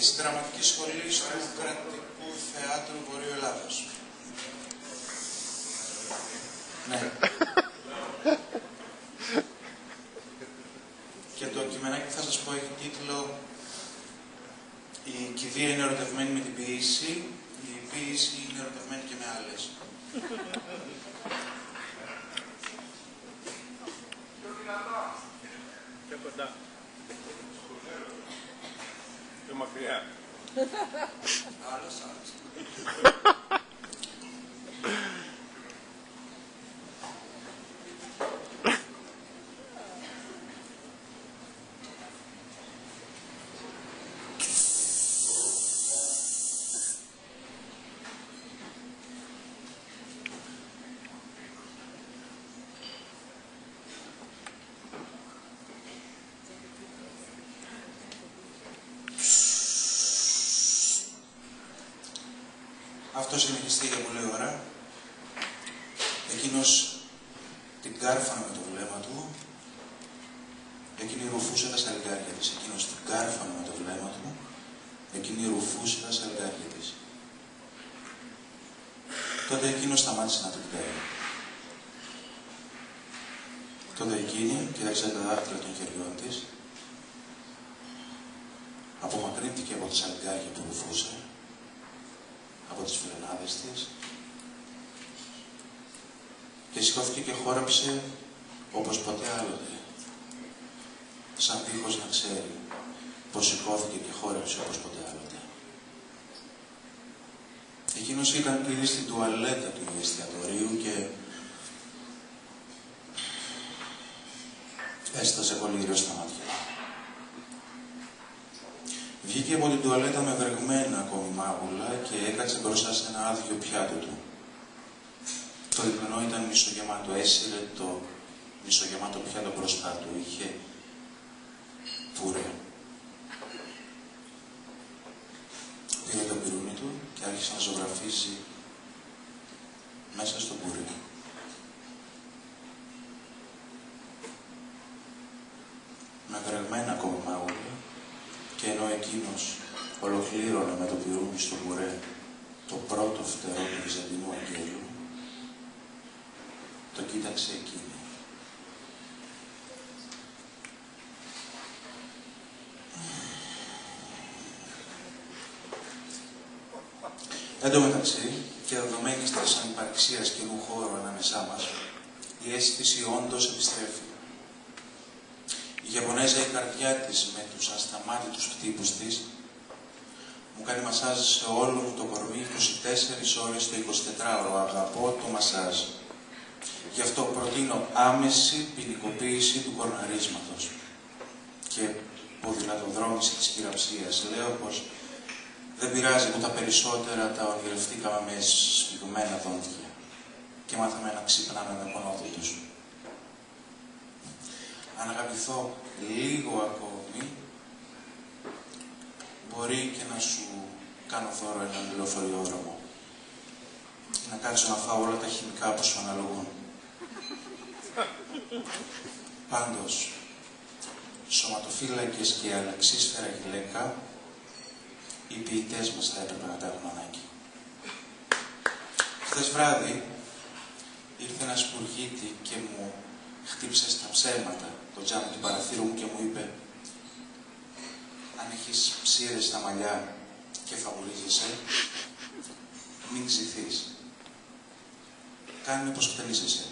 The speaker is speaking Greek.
της Δραματικής Σχολής του Κρατικού Θεάτρου Βορείου Ελλάδος. Ναι. Και το κειμενάκι που θα σας πω έχει τίτλο «Η κηδεία είναι ερωτευμένη με την ποίηση, η ποίηση είναι ερωτευμένη και με άλλες». Πιο κοντά. Πιο μακριά. Άλλος. Αυτό συνεχιστεί για πολλή ώρα. Εκείνος την κάρφανε με το βλέμμα του. Εκείνη ρουφούσε τα σαλιγκάρια της. Εκείνος την κάρφανε με το βλέμμα του. Εκείνη ρουφούσε τα σαλιγκάρια της. Τότε εκείνος σταμάτησε να την κοιτάει. Τότε εκείνη κοίταξε τα δάχτυλα των χεριών της. Απομακρύνθηκε από τα σαλιγκάρια που ρουφούσε. Από τις φρενάδες της και σηκώθηκε και χόρεψε όπως ποτέ άλλοτε, σαν δίχως να ξέρει πως σηκώθηκε και χόρεψε όπως ποτέ άλλοτε. Εκείνος ήταν ήδη στην τουαλέτα του εστιατορίου και έστασε κολύριο στα μάτια. Βγήκε από την τουαλέτα με βρεγμένα ακόμη μάγουλα και έκατσε μπροστά σε ένα άδειο πιάτο του. Το διπλανό ήταν μισογεμάτο, έσυρε το μισογεμάτο πιάτο μπροστά του. Είχε πουρέ. Πήρε το πυρούνι του και άρχισε να ζωγραφίζει μέσα στο πουρέ. Με βρεγμένα ακόμη μάγουλα, και ενώ εκείνος ολοκλήρωνε με το πυρούνι στο πουρέ το πρώτο φτερό του Βυζαντινού Αγγέλου, το κοίταξε εκείνη. Εν τω μεταξύ, και δεδομένης της ανυπαρξίας κοινού χώρου ανάμεσά μας, η αίσθηση όντως επιστρέφει. Η Ιαπωνέζα η καρδιά της με τους ασταμάτητους χτύπους της μου κάνει μασάζ σε όλο μου το κορμί 24 ώρες το 24ωρο. Αγαπώ το μασάζ. Γι' αυτό προτείνω άμεση ποινικοποίηση του κορναρίσματος και ποδηλατοδρόμηση της χειραψίας. Λέω πως δεν πειράζει που τα περισσότερα τα ονειρευτήκαμε με σφιγμένα δόντια και μάθαμε να ξυπνάμε με πονόδοντους. Αν αγαπηθώ λίγο ακόμη, μπορεί και να σου κάνω δώρο έναν λεωφοριόδρομο. Να κάτσω να φάω όλα τα χημικά που σου αναλογούν. Πάντως, σωματοφύλακες και αλεξίσφαιρα γυλαίκα, οι ποιητές μας θα έπρεπε να τα έχουν ανάγκη. Χθες βράδυ ήρθε ένα σπουργίτη και μου χτύπησε στα ψέματα το τζάμι του παραθύρου μου και μου είπε «Αν έχεις ψήρες στα μαλλιά και φαβορίζεσαι, μην ξυθείς. Κάνε πως χτενίζεσαι.